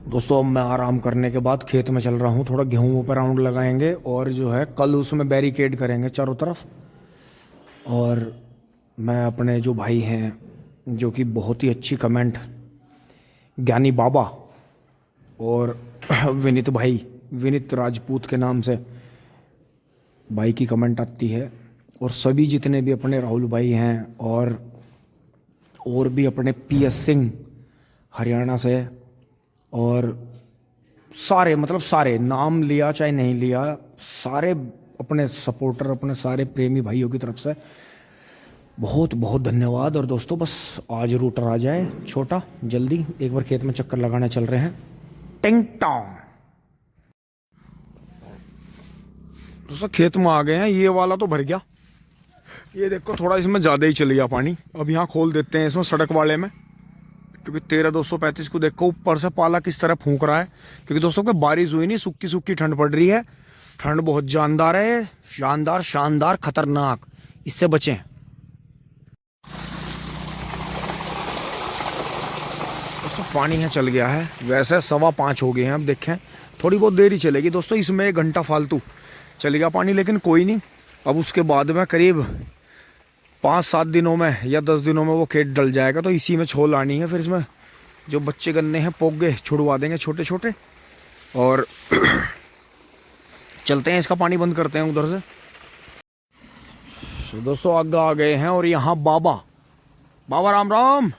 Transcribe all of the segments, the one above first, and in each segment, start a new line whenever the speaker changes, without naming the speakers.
दोस्तों अब मैं आराम करने के बाद खेत में चल रहा हूँ। थोड़ा गेहूँ पर राउंड लगाएंगे और जो है कल उसमें बैरिकेड करेंगे चारों तरफ। और मैं अपने जो भाई हैं जो कि बहुत ही अच्छी कमेंट ज्ञानी बाबा और विनीत भाई, विनीत राजपूत के नाम से भाई की कमेंट आती है। और सभी जितने भी अपने राहुल भाई हैं और भी अपने PS सिंह हरियाणा से, और सारे मतलब सारे नाम लिया चाहे नहीं लिया, सारे अपने सपोर्टर, अपने सारे प्रेमी भाइयों की तरफ से बहुत बहुत धन्यवाद। और दोस्तों बस आज रूटर आ जाए छोटा जल्दी, एक बार खेत में चक्कर लगाने चल रहे हैं। टिंग टोंग। दोस्तों खेत में आ गए हैं। ये वाला तो भर गया, ये देखो थोड़ा इसमें ज़्यादा ही चल गया पानी। अब यहाँ खोल देते हैं इसमें सड़क वाले में, क्योंकि 13-235 को देखो ऊपर से पाला किस तरह फूंक रहा है। क्योंकि दोस्तों को बारिश हुई नहीं, सूखी सूखी ठंड पड़ रही है। ठंड बहुत जानदार है, शानदार शानदार खतरनाक, इससे बचें। दोस्तों पानी यहाँ चल गया है, वैसे 5:15 हो गए हैं। अब देखें थोड़ी बहुत देर ही चलेगी दोस्तों, इसमें 1 घंटा फालतू चल गया पानी, लेकिन कोई नहीं। अब उसके बाद में करीब 5-7 दिनों में या 10 दिनों में वो खेत डल जाएगा, तो इसी में छोल आनी है। फिर इसमें जो बच्चे गन्ने हैं पोगे छुड़वा देंगे छोटे छोटे, और चलते हैं इसका पानी बंद करते हैं उधर से। तो दोस्तों आगे आ गए हैं और यहाँ बाबा राम राम।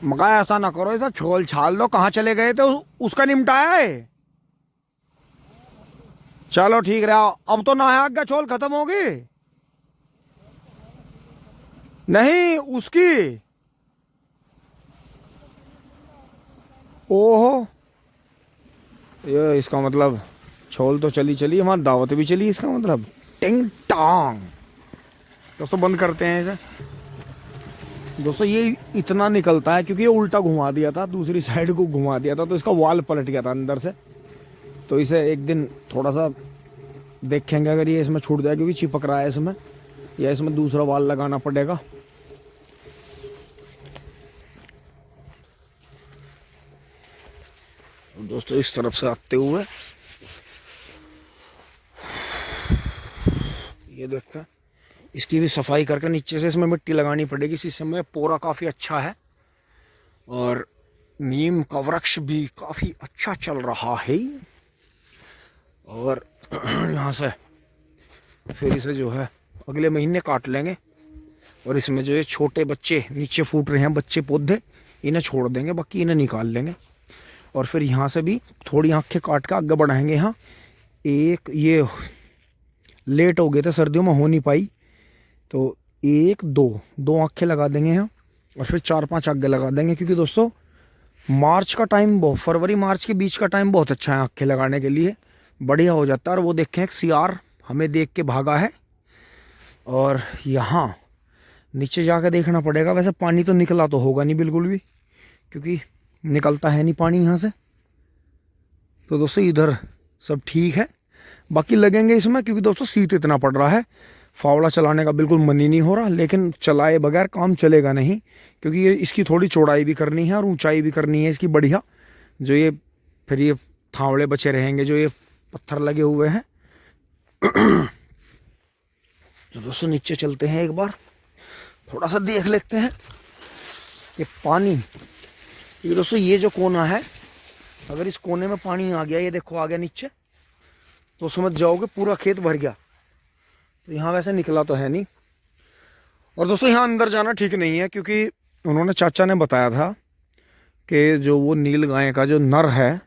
मगा ऐसा ना करो, ऐसा छोल छाल लो, कहाँ चले गए थे, उसका निपटाया है। चलो ठीक रहा, अब तो ना है आगे, छोल खत्म होगी नहीं उसकी। ओहो, ये इसका मतलब छोल तो चली चली, हमारी दावत भी चली, इसका मतलब टिंग टांग। दोस्तों बंद करते हैं इसे। दोस्तों ये इतना निकलता है क्योंकि ये उल्टा घुमा दिया था, दूसरी साइड को घुमा दिया था, तो इसका वाल पलट गया था अंदर से। तो इसे एक दिन थोड़ा सा देखेंगे, अगर ये इसमें छूट जाए, क्योंकि चिपक रहा है इसमें, या इसमें दूसरा वाल लगाना पड़ेगा। दोस्तों इस तरफ से आते हुए ये देखा, इसकी भी सफाई करके नीचे से इसमें मिट्टी लगानी पड़ेगी। इस समय पोरा काफ़ी अच्छा है और नीम का वृक्ष भी काफ़ी अच्छा चल रहा है। और यहाँ से फिर इसे जो है अगले महीने काट लेंगे, और इसमें जो है छोटे बच्चे नीचे फूट रहे हैं, बच्चे पौधे, इन्हें छोड़ देंगे, बाकी इन्हें निकाल लेंगे। और फिर यहाँ से भी थोड़ी आँखें काट के आगे बढ़ाएंगे। यहाँ एक ये लेट हो गए थे, सर्दियों में हो नहीं पाई, तो 1-2 आँखें लगा देंगे यहाँ, और फिर 4-5 आगे लगा देंगे। क्योंकि दोस्तों मार्च का टाइम बहुत, फरवरी मार्च के बीच का टाइम बहुत अच्छा है आँखें लगाने के लिए, बढ़िया हो जाता है। और वो देखें एक सियार हमें देख के भागा है, और यहाँ नीचे जाकर देखना पड़ेगा। वैसे पानी तो निकला तो होगा नहीं बिल्कुल भी, क्योंकि निकलता है नहीं पानी यहाँ से। तो दोस्तों इधर सब ठीक है, बाकी लगेंगे इसमें, क्योंकि दोस्तों शीत इतना पड़ रहा है, फावड़ा चलाने का बिल्कुल मन ही नहीं हो रहा। लेकिन चलाए बगैर काम चलेगा नहीं, क्योंकि ये इसकी थोड़ी चौड़ाई भी करनी है और ऊंचाई भी करनी है इसकी बढ़िया। जो ये फिर ये थावड़े बचे रहेंगे, जो ये पत्थर लगे हुए हैं। तो दोस्तों नीचे चलते हैं, एक बार थोड़ा सा देख लेते हैं ये पानी। ये दोस्तों ये जो कोना है, अगर इस कोने में पानी आ गया, ये देखो आ गया नीचे, तो समझ जाओगे पूरा खेत भर गया। तो यहाँ वैसे निकला तो है नहीं। और दोस्तों यहाँ अंदर जाना ठीक नहीं है, क्योंकि उन्होंने चाचा ने बताया था कि जो वो नील गाय का जो नर है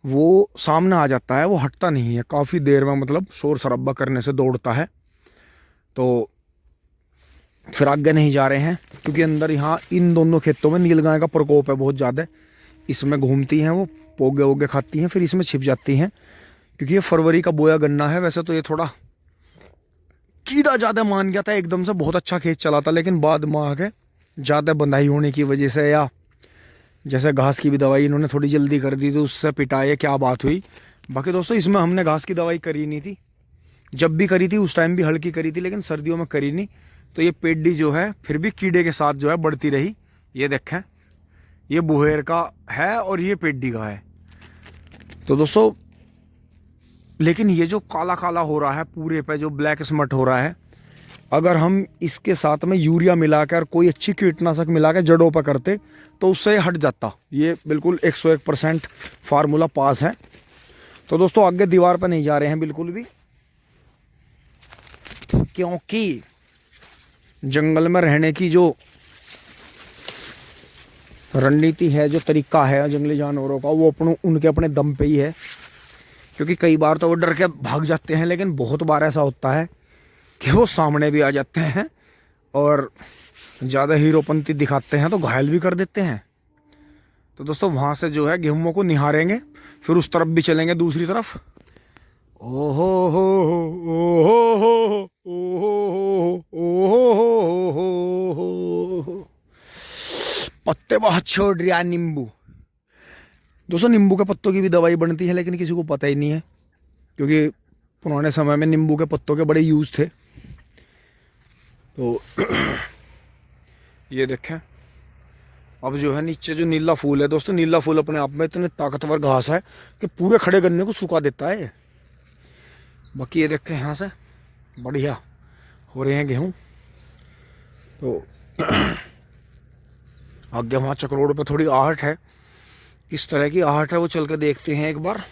वो सामने आ जाता है, वो हटता नहीं है काफ़ी देर में, मतलब शोर शराबा करने से दौड़ता है। तो फिर आगे नहीं जा रहे हैं, क्योंकि अंदर यहाँ इन दोनों खेतों में नील गाय का प्रकोप है बहुत ज़्यादा। इसमें घूमती हैं, वो पोगे वोगे खाती हैं, फिर इसमें छिप जाती हैं। क्योंकि ये फरवरी का बोया गन्ना है, वैसे तो ये थोड़ा कीड़ा ज़्यादा मान गया था, एकदम से बहुत अच्छा खेत चला था, लेकिन बाद में आके ज़्यादा बंधाई होने की वजह से, या जैसे घास की भी दवाई इन्होंने थोड़ी जल्दी कर दी, तो उससे पिटाए क्या बात हुई। बाकी दोस्तों इसमें हमने घास की दवाई करी नहीं थी, जब भी करी थी उस टाइम भी हल्की करी थी, लेकिन सर्दियों में करी नहीं। तो ये पेडी जो है फिर भी कीड़े के साथ जो है बढ़ती रही। ये देखें ये बुहेर का है और ये पेड्डी का है। तो दोस्तों लेकिन ये जो काला काला हो रहा है पूरे पे, जो ब्लैक स्मट हो रहा है, अगर हम इसके साथ में यूरिया मिलाकर कोई अच्छी कीटनाशक मिलाकर जड़ों पर करते तो उससे हट जाता। ये बिल्कुल 101% फार्मूला पास है। तो दोस्तों आगे दीवार पर नहीं जा रहे हैं बिल्कुल भी, क्योंकि जंगल में रहने की जो रणनीति है, जो तरीका है जंगली जानवरों का, वो उनके अपने दम पे ही है। क्योंकि कई बार तो वो डर के भाग जाते हैं, लेकिन बहुत बार ऐसा होता है कि वो सामने भी आ जाते हैं और ज़्यादा हीरोपंती दिखाते हैं तो घायल भी कर देते हैं। तो दोस्तों वहाँ से जो है गेहूं को निहारेंगे, फिर उस तरफ भी चलेंगे दूसरी तरफ। ओहो हो ओहो हो ओहो हो, पत्ते बहुत छोड़ रहा नींबू। दोस्तों नींबू के पत्तों की भी दवाई बनती है, लेकिन किसी को पता ही नहीं है, क्योंकि पुराने समय में नींबू के पत्तों के बड़े यूज थे। तो ये देखें, अब जो है नीचे जो नीला फूल है दोस्तों, नीला फूल अपने आप में इतने ताकतवर घास है कि पूरे खड़े गन्ने को सुखा देता है। बाकी ये देखें यहाँ से बढ़िया हो रहे हैं गेहूँ। तो आगे वहाँ चक्रोड़ पे थोड़ी आहट है, किस तरह की आहट है वो चल के देखते हैं एक बार।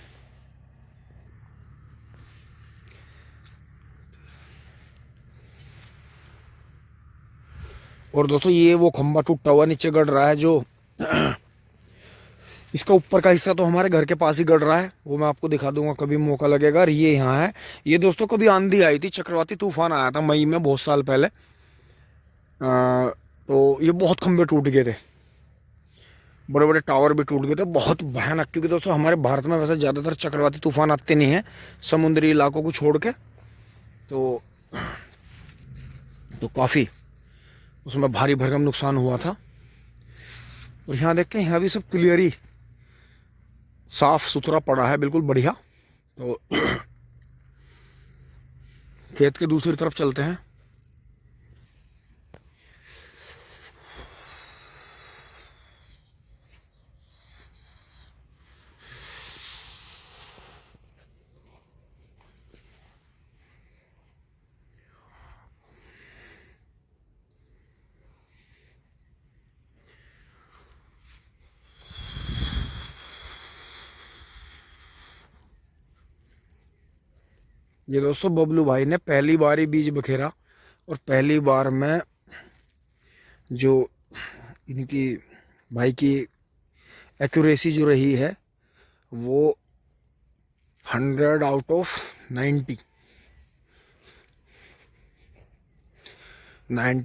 और दोस्तों ये वो खंबा टूटा हुआ नीचे गड़ रहा है, जो इसका ऊपर का हिस्सा तो हमारे घर के पास ही गड़ रहा है, वो मैं आपको दिखा दूंगा कभी मौका लगेगा। और ये यहाँ है, ये दोस्तों कभी आंधी आई थी, चक्रवाती तूफान आया था मई में बहुत साल पहले, तो ये बहुत खंबे टूट गए थे, बड़े बड़े टावर भी टूट गए थे, बहुत भयानक। क्योंकि दोस्तों हमारे भारत में वैसे ज़्यादातर चक्रवाती तूफान आते नहीं हैं समुद्री इलाकों को छोड़ के, तो काफ़ी उसमें भारी भरकम नुकसान हुआ था। और यहाँ देखते हैं, यहाँ भी सब क्लियर ही साफ सुथरा पड़ा है, बिल्कुल बढ़िया। तो खेत के दूसरी तरफ चलते हैं। ये दोस्तों बबलू भाई ने पहली बार ही बीज बखेरा, और पहली बार में जो इनकी भाई की एक्यूरेसी जो रही है वो 100 आउट ऑफ 90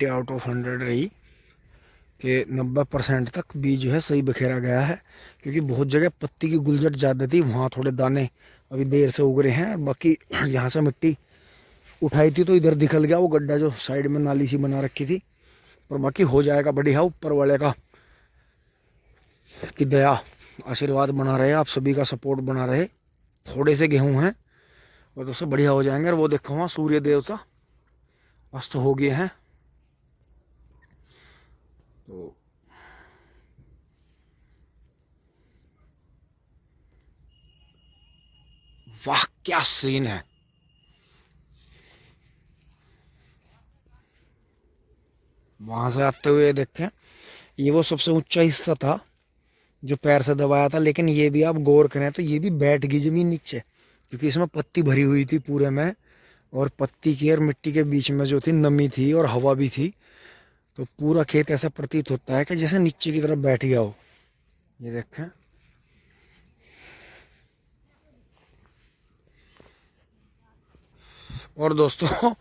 आउट ऑफ 100 रही, कि 90% तक बीज जो है सही बखेरा गया है। क्योंकि बहुत जगह पत्ती की गुलजट ज़्यादा थी, वहाँ थोड़े दाने अभी देर से उग रहे हैं। बाकी यहाँ से मिट्टी उठाई थी तो इधर दिखल गया वो गड्ढा जो साइड में नाली सी बना रखी थी, पर बाकी हो जाएगा बढ़िया। ऊपर वाले का की दया आशीर्वाद बना रहे, आप सभी का सपोर्ट बना रहे। थोड़े से गेहूँ हैं और तो सब बढ़िया हो जाएंगे। और वो देखो वहाँ सूर्य देवता अस्त हो गए हैं। तो वाह क्या सीन है। वहां से आते हुए देखें, ये वो सबसे ऊंचा हिस्सा था जो पैर से दबाया था, लेकिन ये भी आप गौर करें तो ये भी बैठ गई जमीन नीचे, क्योंकि इसमें पत्ती भरी हुई थी पूरे में, और पत्ती की और मिट्टी के बीच में जो थी नमी थी और हवा भी थी, तो पूरा खेत ऐसा प्रतीत होता है कि जैसे नीचे की तरफ बैठ गया हो। ये देखें, और दोस्तों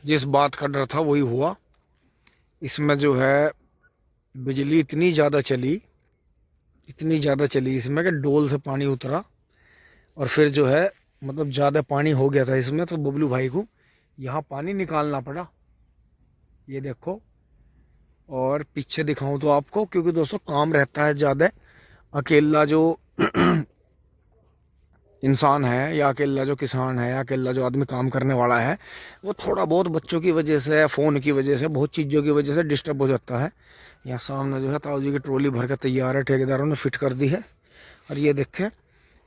जिस बात का डर था वही हुआ। इसमें जो है बिजली इतनी ज़्यादा चली इसमें कि डोल से पानी उतरा, और फिर जो है मतलब ज़्यादा पानी हो गया था इसमें, तो बबलू भाई को यहाँ पानी निकालना पड़ा। ये देखो, और पीछे दिखाऊं तो आपको, क्योंकि दोस्तों काम रहता है ज़्यादा। अकेला जो इंसान है, या अकेला जो किसान है, या अकेला जो आदमी काम करने वाला है, वो थोड़ा बहुत बच्चों की वजह से, फ़ोन की वजह से, बहुत चीज़ों की वजह से डिस्टर्ब हो जाता है। यहाँ सामने जो है ताऊ जी की ट्रॉली भर के तैयार है, ठेकेदारों ने फिट कर दी है। और ये देखें,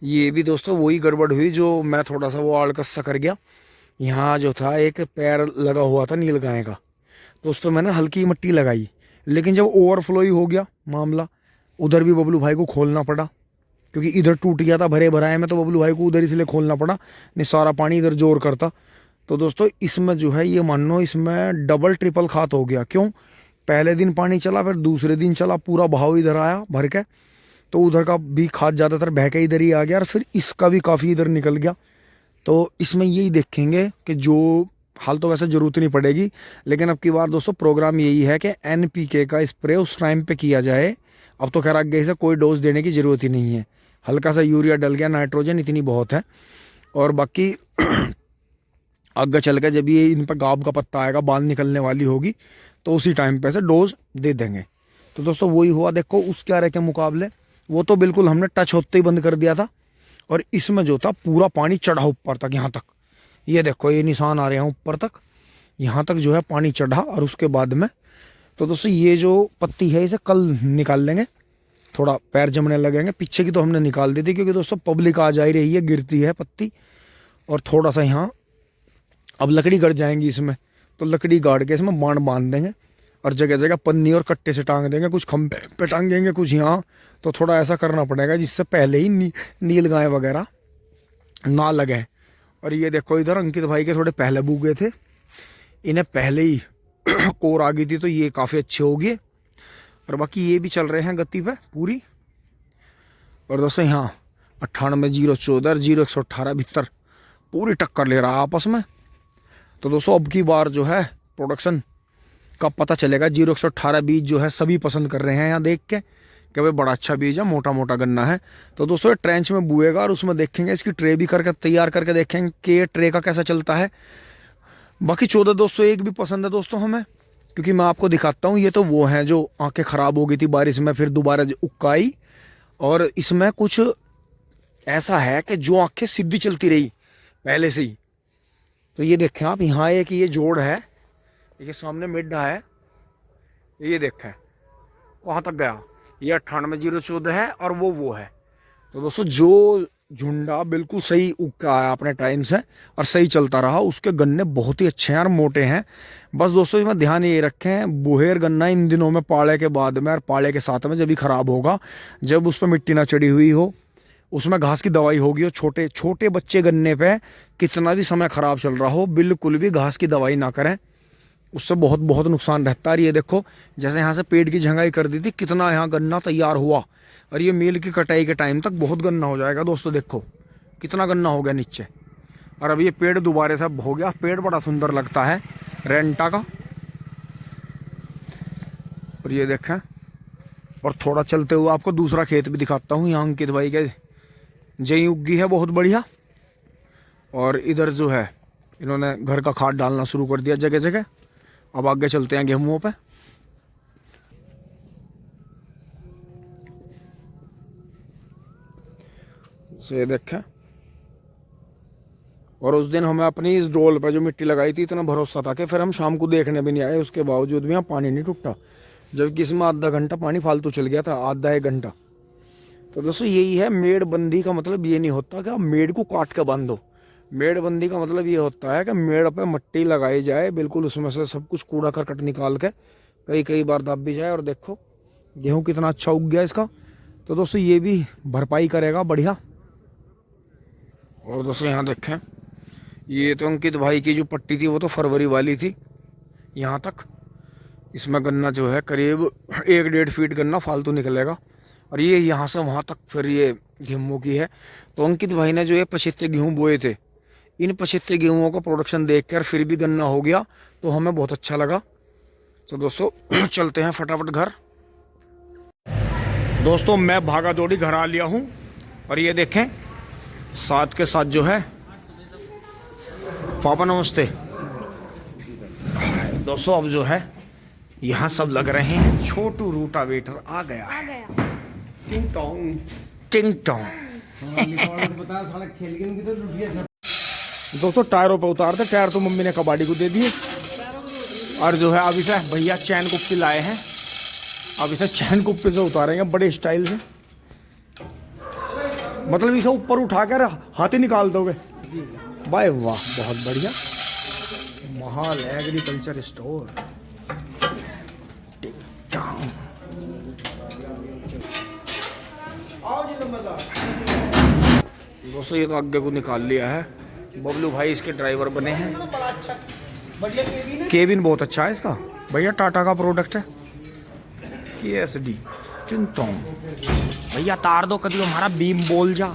ये भी दोस्तों वही गड़बड़ हुई जो मैं थोड़ा सा वो आलकस सा कर गया। यहाँ जो था एक पैर लगा हुआ था नील गाय का, तो उस पर मैंने हल्की मिट्टी लगाई, लेकिन जब ओवरफ्लो ही हो गया मामला, उधर भी बबलू भाई को खोलना पड़ा, क्योंकि इधर टूट गया था भरे भराए में, तो बबलू भाई को उधर इसलिए खोलना पड़ा, नहीं सारा पानी इधर जोर करता। तो दोस्तों इसमें जो है ये मानो इसमें डबल ट्रिपल खात हो गया। क्यों? पहले दिन पानी चला, फिर दूसरे दिन चला, पूरा बहाव इधर आया भर के, तो उधर का भी खाद ज़्यादातर बह के इधर ही आ गया, और फिर इसका भी काफ़ी इधर निकल गया। तो इसमें यही देखेंगे कि जो हाल तो वैसे ज़रूरत नहीं पड़ेगी, लेकिन अब की बार दोस्तों प्रोग्राम यही है कि NPK का स्प्रे उस टाइम पे किया जाए। अब तो खैर आगे से कोई डोज देने की ज़रूरत ही नहीं है, हल्का सा यूरिया डल गया, नाइट्रोजन इतनी बहुत है। और बाकी आगे चल के जब ये इन पर गाब का पत्ता आएगा, बांध निकलने वाली होगी, तो उसी टाइम पे से डोज दे देंगे। तो दोस्तों वही हुआ, देखो उस क्यारे के मुकाबले वो तो बिल्कुल हमने टच होते ही बंद कर दिया था, और इसमें जो था पूरा पानी चढ़ा ऊपर तक, यहाँ तक ये देखो ये निशान आ रहे हैं ऊपर तक, यहाँ तक जो है पानी चढ़ा। और उसके बाद में तो दोस्तों ये जो पत्ती है इसे कल निकाल लेंगे, थोड़ा पैर जमने लगेंगे। पीछे की तो हमने निकाल दी थी, क्योंकि दोस्तों पब्लिक आ जा ही रही है, गिरती है पत्ती, और थोड़ा सा यहाँ अब लकड़ी गड़ जाएंगी इसमें, तो लकड़ी गाड़ के इसमें बांध बांध देंगे, और जगह जगह पन्नी और कट्टे से टांग देंगे, कुछ खंभे पे टांगेंगे, कुछ यहाँ। तो थोड़ा ऐसा करना पड़ेगा जिससे पहले ही नील गाय वगैरह ना लगे। और ये देखो इधर अंकित भाई के थोड़े पहले बूग गए थे, इन्हें पहले ही कोर आ गई थी, तो ये काफ़ी अच्छे हो गए। और बाकी ये भी चल रहे हैं गति पे पूरी। और दोस्तों यहाँ 98-014 और 0-118 भीतर पूरी टक्कर ले रहा है आपस में। तो दोस्तों अब की बार जो है प्रोडक्शन का पता चलेगा। 0-118 बीज जो है सभी पसंद कर रहे हैं यहाँ देख के कि भाई बड़ा अच्छा बीज है, मोटा मोटा गन्ना है। तो दोस्तों ये ट्रेंच में बुएगा, और उसमें देखेंगे इसकी ट्रे भी करके तैयार करके देखेंगे कि ये ट्रे का कैसा चलता है। बाकी 14-201 भी पसंद है दोस्तों हमें, क्योंकि मैं आपको दिखाता हूँ, ये तो वो हैं जो आंखें ख़राब हो गई थी बारिश में, फिर दोबारा उक्का आई। और इसमें कुछ ऐसा है कि जो आंखें सीधी चलती रही पहले से ही। तो ये देखें आप, यहाँ एक ये जोड़ है, ये सामने मिड्डा है, ये देखें वहाँ तक गया, ये 98-014 है, और वो है। तो दोस्तों जो झुंडा बिल्कुल सही उग के आया अपने टाइम से और सही चलता रहा, उसके गन्ने बहुत ही अच्छे हैं और मोटे हैं। बस दोस्तों इसमें ध्यान ये रखें, बुहेर गन्ना इन दिनों में पाले के बाद में और पाले के साथ में जब भी ख़राब होगा, जब उस पर मिट्टी ना चढ़ी हुई हो, उसमें घास की दवाई होगी, और छोटे छोटे बच्चे गन्ने पे कितना भी समय ख़राब चल रहा हो, बिल्कुल भी घास की दवाई ना करें, उससे बहुत बहुत नुकसान रहता है। ये देखो जैसे यहाँ से पेड़ की झंगाई कर दी थी, कितना यहाँ गन्ना तैयार हुआ, और ये मील की कटाई के टाइम तक बहुत गन्ना हो जाएगा दोस्तों। देखो कितना गन्ना हो गया नीचे, और अब ये पेड़ दोबारा से हो गया। पेड़ बड़ा सुंदर लगता है रेंटा का। और ये देखें, और थोड़ा चलते हुए आपको दूसरा खेत भी दिखाता हूँ। यहाँ अंकित भाई के जई उगी है बहुत बढ़िया, और इधर जो है इन्होंने घर का खाद डालना शुरू कर दिया जगह जगह। अब आगे चलते हैं गेहूं पे। से देखें, और उस दिन हमें अपनी इस डोल पर जो मिट्टी लगाई थी इतना भरोसा था कि फिर हम शाम को देखने भी नहीं आए, उसके बावजूद भी यहाँ पानी नहीं टूटा, जबकि इसमें आधा घंटा पानी फालतू चल गया था, आधा 1 घंटा। तो दोस्तों यही है मेड़बंदी का मतलब। ये नहीं होता कि आप मेड़ को काट के बांधो, मेड़बंदी का मतलब ये होता है कि मेड़ पे मट्टी लगाई जाए, बिल्कुल उसमें से सब कुछ कूड़ा करकट निकाल के कई बार दब भी जाए। और देखो गेहूं कितना अच्छा उग गया इसका। तो दोस्तों ये भी भरपाई करेगा बढ़िया। और दोस्तों यहाँ देखें, ये तो अंकित भाई की जो पट्टी थी वो तो फरवरी वाली थी यहाँ तक। इसमें गन्ना जो है करीब 1-1.5 फीट गन्ना फालतू निकलेगा, और ये यहाँ से वहाँ तक फिर ये गेहूँ की है। तो अंकित भाई ने जो ये 75 गेहूँ बोए थे, इन 75 गेहूँों का प्रोडक्शन देखकर फिर भी गन्ना हो गया, तो हमें बहुत अच्छा लगा। तो दोस्तों चलते हैं फटाफट घर। दोस्तों मैं भागा दौड़ी घर आ लिया हूँ, और ये देखें साथ के साथ जो है पापा नमस्ते। दोस्तों अब जो है यहाँ सब लग रहे हैं, छोटू रूटावेटर आ गया है। टिंग टोंग टिंग टोंग। दोस्तों टायरों पे उतारते, टायर तो मम्मी ने कबाड़ी को दे दिए, और जो है अभी से भैया चैन कुप्पी लाए हैं, अब इसे चैन कुप्पे से उतारेंगे बड़े स्टाइल से, मतलब इसे ऊपर उठा कर हाथ ही निकाल दोगे। भाई वाह, बहुत बढ़िया। Mahal agriculture store. दोस्तों ये तो आगे को निकाल लिया है, बबलू भाई इसके ड्राइवर बने हैं। केबिन बहुत अच्छा है इसका भैया, टाटा का प्रोडक्ट है। KSD चिंतों भैया तार दो कभी हमारा बीम बोल जा।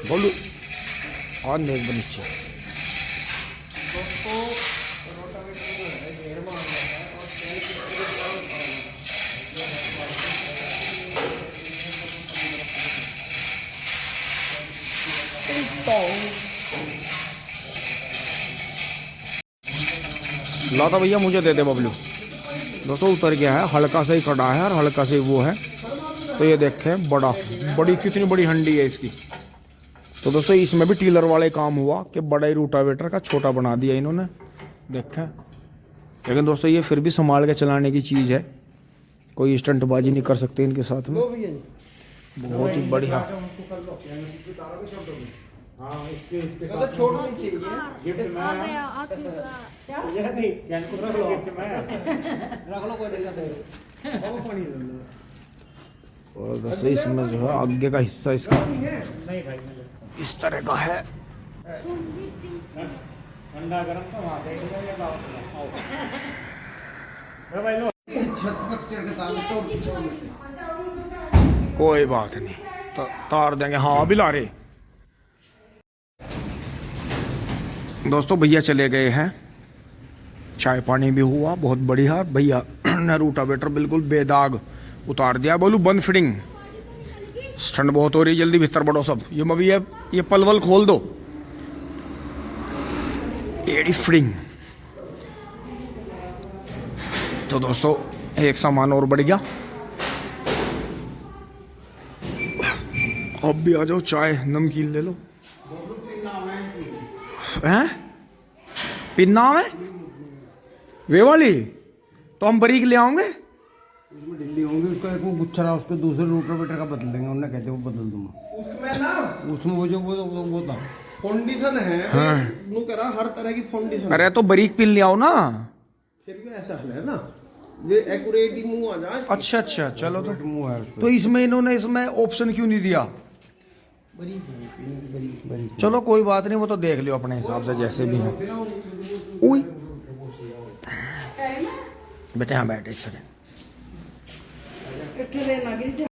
बोलू और नेक बनीचे लाता भैया मुझे दे दे बबलू। दोस्तों उतर गया है, हल्का सा ही कड़ा है और हल्का से वो है। तो ये देखें बड़ी कितनी बड़ी हंडी है इसकी। तो दोस्तों इसमें भी टीलर वाले काम हुआ कि बड़ा ही रूटावेटर का छोटा बना दिया इन्होंने, देखें। लेकिन दोस्तों ये फिर भी संभाल के चलाने की चीज़ है, कोई स्टंटबाजी नहीं कर सकते इनके साथ में। बहुत ही बढ़िया। और दोस्तों इसमें जो है आगे का हिस्सा इसका इस तरह का है। कोई बात नहीं, तार देंगे। हाँ अभी ला रहे। दोस्तों भैया चले गए हैं, चाय पानी भी हुआ, बहुत बढ़िया। भैया ने रूटावेटर बिल्कुल बेदाग उतार दिया। बोलू बंद फिटिंग, ठंड बहुत हो रही, जल्दी भीतर बढ़ो सब। ये मवी है, ये पलवल खोल दो। एडी फिटिंग। तो दोस्तों एक सामान और बढ़ गया। अब भी आ जाओ, चाय नमकीन ले लो। हैं पिन्ना में वे वाली तो हम बरीक ले आओगे।
उसमें ढीली होंगी, उसका एक वो गुच्छा रहा, उसको दूसरे रूटावेटर का बदल देंगे। उन्होंने कहते वो बदल दूंगा उसमें ना। उसमें वो जो वो था फाउंडेशन है। हाँ वो कह रहा हर तरह की फाउंडेशन।
अरे तो बरीक पिन ले आओ ना,
फिर भी ऐसा है ना, ये एक्यूरेट ही मुंह आ जाए।
अच्छा अच्छा चलो। तो
मुंह है
तो इसमें इन्होंने इसमें ऑप्शन क्यों नहीं दिया? चलो कोई बात नहीं, वो तो देख लियो अपने हिसाब से जैसे भी है। उई बेटे हाँ बैठ एक सेकंड।